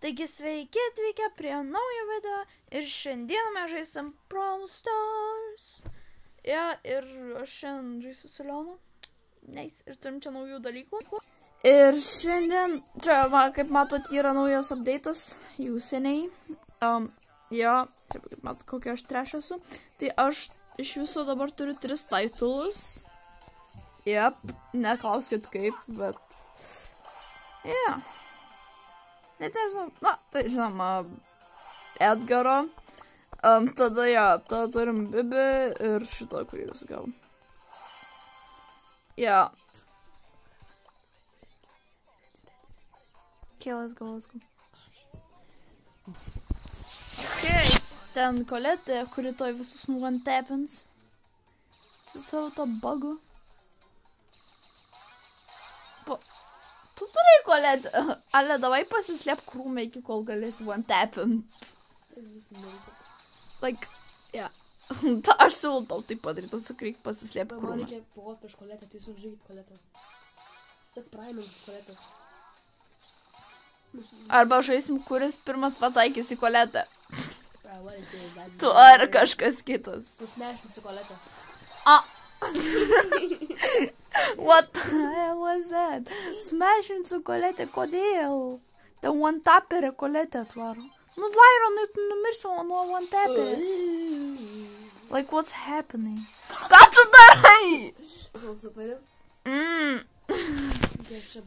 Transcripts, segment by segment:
Taigi sveiki atvykę prie naujo video ir šiandien mes žaisim Brawl Stars. Ja, ir aš šiandien žaisiu su Leonu. Nice. Ir turim čia naujų dalykų. Ir šiandien, čia, kaip matot, yra naujas update'as, jau seniai. Ja, čia, kaip matot, kokia aš trash esu. Tai aš iš viso dabar turiu 3 titulus. Jep, neklauskit kaip, bet... Ja. Net nežinau, na, tai žinoma, Edgaro. Tada, ja, tada turim Bibi ir šito, kurį jūs gal. Ja. Okay, let's go. Okay. Ten Koletė, kuri toj visus nuone-tapins. Su savo to bugu. Tu turi Koletė. Ale, davai pasislėp krūmę iki kol galėsi one-tapint. Like, yeah. Aš siūlau tau taip padaryti, tu reik pasislėp krūmę. Man reikia kovot prieš Koletę, tai sužaidyti Koletę. Tik praimink Koletės. Arba žaisim, kuris pirmas pataikys į Koletę. Tu ar kažkas kitas. Tu smešinsi Koletę. What the hell was that? Smešinsiu Koletę, kodėl? Ta one-tapperė Koletę atvaro. Nu, Vairo, numirsiu nuo one-tapperės. Like, what's happening? Ką tu darai?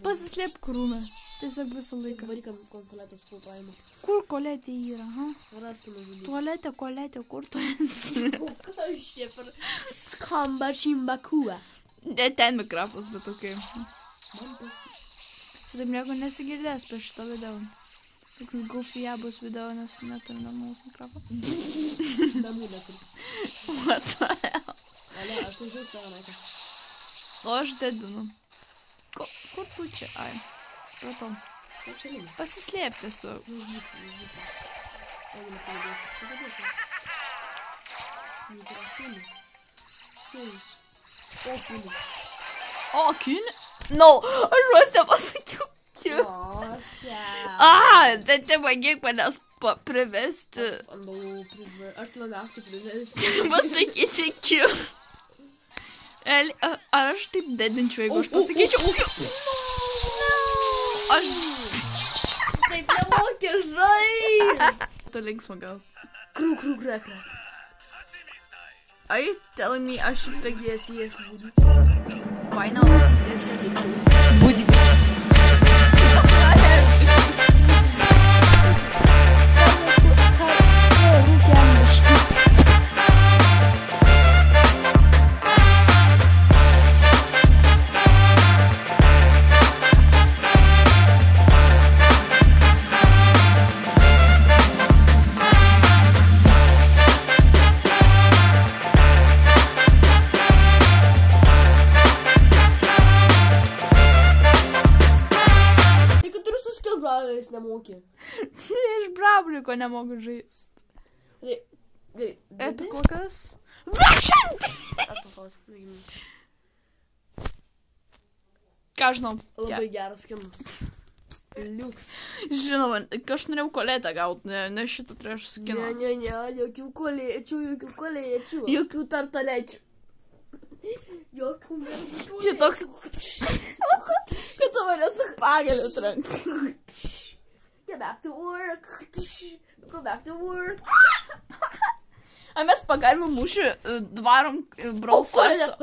Pasislėp krūmę. Tiesiog visą laiką. Varykam Koletės full praimą. Kur Koletė yra, ha? Raskime žudyti. Koletė, kur tu esi? Kas čia per skamba šimbakua? Ne ten mikrofas, bet okei. Taip nieko nesigirdės per šitą video. Toks goofy bus video, nes neturi normalaus mikrofą. Namų neturi. What the hell? Ale, aš tai žaus tavo naką. O aš dedinu. Kur tu čia? Ai, supratau. Pasislėp tiesiog. O, Kyn? No, aš vos nepasakiau Kyn. Tai te magiek manęs privesti. Aš tave naktį privesti. Pasakyti Kyn. Ar aš taip dedinčiau, jeigu aš pasakyčiau Kyn? Aš... Taip nemokė žais. Tu linksma gal. Krū. Are you telling me I should pick Yes, Woody. Why not? Yes, Woody. Jis nemokė. Iš Brabliko nemogu žaist. Gerai. Epikokas? Ką žinau? Labai geras skinas. Liuks. Žinoma, aš norėjau Koletę gauti, ne šitą trash skiną. Ne, jokių kolėčių. Jokių tartalečių. Jokių mertų. Šitoks... Kad tu mane su pagaliu trank. Get back to work. Go back to work. A mes pagalių mūšį dvarom Brawl Stars'o.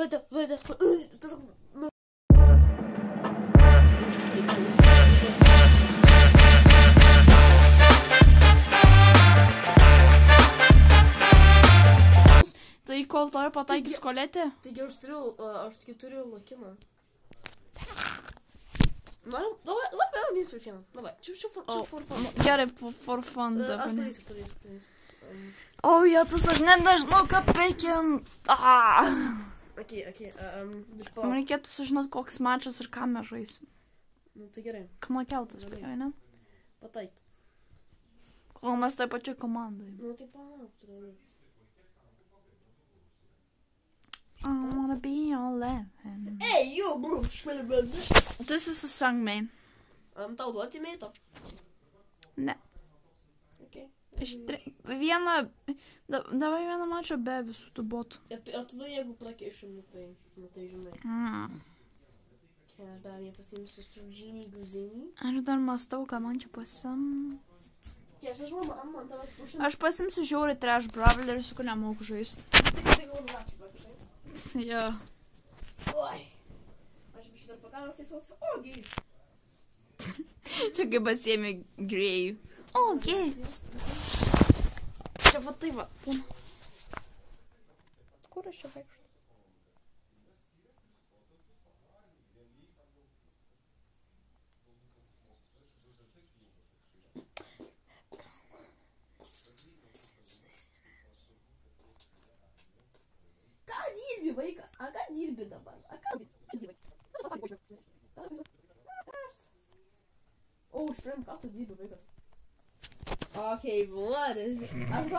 Tai kol toj pataikys Koletė? Taigi aš turiu lokiną. Давай vėl neįsiu šiandien. Давай, čia for fun. Gerai, for fun. Aš padarysiu. O, jėtus, aš net nežinau, ką peikint. Okay. Man reikėtų sužinoti, koks mačas ir ką mes žaisim. Nu, tai gerai. Knockoutas, ne? Pataik. Kol mes toj pačioj komandai. Nu, tai palauk, tu darai. I wanna be your left. Hey, yo, bro. This is a song, man. Tau duoti meito. Ne. Okay. Davai vieną mačą be visų tų botų. O tada jeigu prakešim, tai žinai. Aš dar pasiimsiu Surginį Guzinį. Aš dar mąstau, ką man čia pasiimt. Aš žinau, man tavas pušim. Aš pasimsiu žiauriai trash brawlerį, su kuriuo nemoku žaisti. Tai galvočiu, paprašai. Jo. Oi. Aš biškai dar pagavęs į savo. O, gėjus. Čia kaip pasiėmė grėjų. O, gėjus. Čia va tai va. Kur aš čia vaikščiu? Ką dirbi, vaikas? A ką dirbi dabar? A ką dirbi? Oh, shrimp, ką tu dirbi, vaikas? Okay, what is it? Aš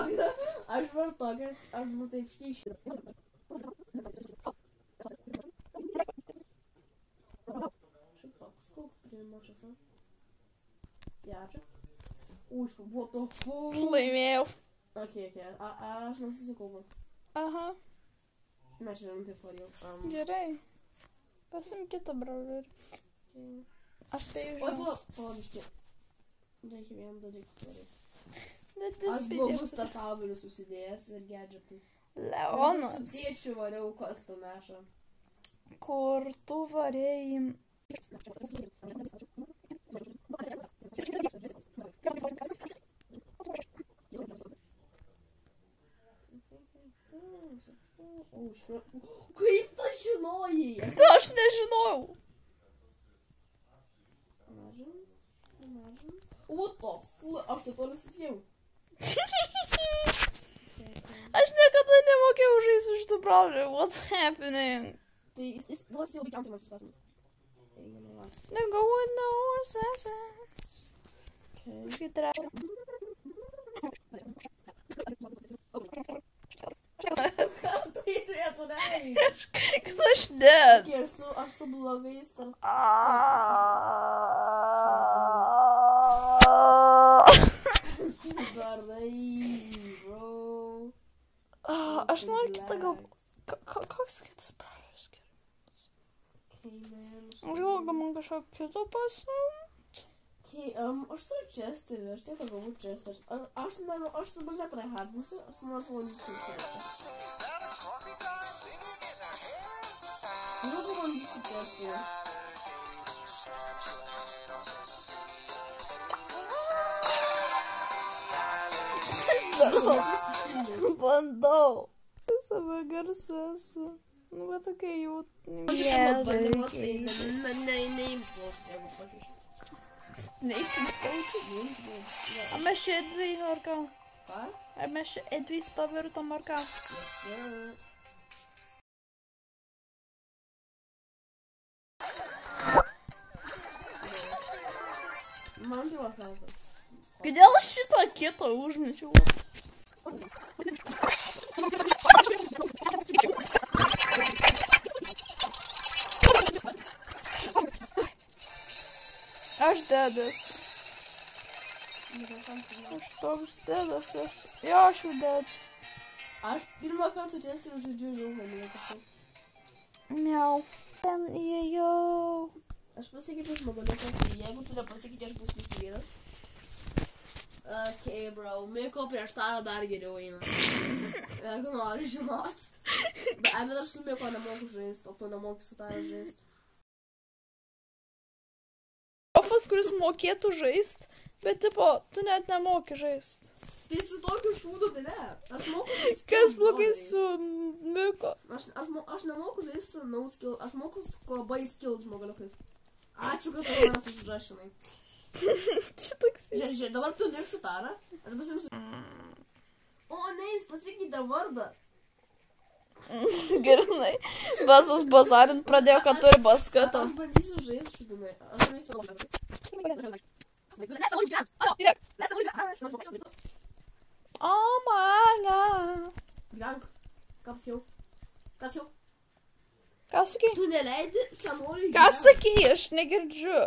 var tokias, aš var taip štyšį. Šiaip toks, koks primašas, a? Ječia. Už, what the fuck? Laimėjau. Okay. Aš nesusikaupiu. Aha. Nežinau, taip varėjau. Gerai. Pasim kitą brawlerį. Aš tai Oi, žinau. palabiškai. Reikia vieną dalyką daryti. Net Aš blogus startavelius susidėjęs ir gadgetus. Leonas. Su tėčiu variau custom mešą. Kur tu varėjai? Kaip tu žinojai? Aš nežinojau. What the fuck? Aš tai toli sudėjau. Aš niekada nemokėjau žaisti iš tų brawlerių. What's happening? Tai jis dalas labai kamtinas situacijomis. Nega with no assassins. Kažkai trash. Tai turėtų realiai. Kas aš dead? Aš su blogais startavelius. Darai, bro. Aš noriu kitą gal... Koks kitas brawleris geras? Gal man kažką kito pasiimt? Aš turiu Chesterį, aš tiek galvoju Chesteris. Aš dabar netryhardinsiu, aš noriu valdyti. Aš noriu valdyti Chesterį. Bandau. Save garsu esu. Nu, bet tokia jau... Ar mes čia Edvį ar ką? Ką? Ar mes čia Edvys pavirtom ar ką? Man tai vakartas. Kodėl šitą kitą užmečiau? Aš dedas. Aš toks dedas esu. Jo, aš jau ded. Aš pirmą kartą Chesterių žaidžiu jau galėjau kažkaip. Miau. Ten įėjau. Aš pasakyčiau žmogaliuką, tai jeigu tu nepasakyti, aš būsiu nusivyras. Okay, bro, Miko prieš tave dar geriau eina. Jeigu nori žinot. Bet aš su Miko nemoku žaist, o tu nemoki su tave žaist. Profas, kuris mokėtų žaist, bet tipo, tu net nemoki žaist. Tai su tokiu šūdu, tai ne. Aš moku žaist. Kas blogai su Miko? Aš nemoku žaist su no skill, aš moku labai skill žmogaliukais. Ačiū, kad tu manęs užrašinai. Čia toks... Žiūrėk, dabar tu lik su Tara. Aš pasimsiu... O, ne, jis pasikeitė vardą. Gerai. Basas bazarint pradėjo, kad turi baskatą. Aš bandysiu žaisti šūdinai. Aš žaisiu... O, manga. Gyvenk. Kas jau? Ką sakei? Tu neleidi senoliui Ką sakei? Aš negirdžiu.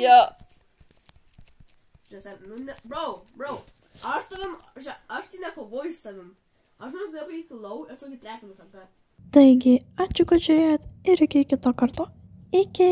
Jo. Bro, aš tai nekovoju su tavim. Aš noriu tave palikti lau ir tokį trekinį kampe. Taigi, ačiū, kad žiūrėjot ir iki kito karto. Iki.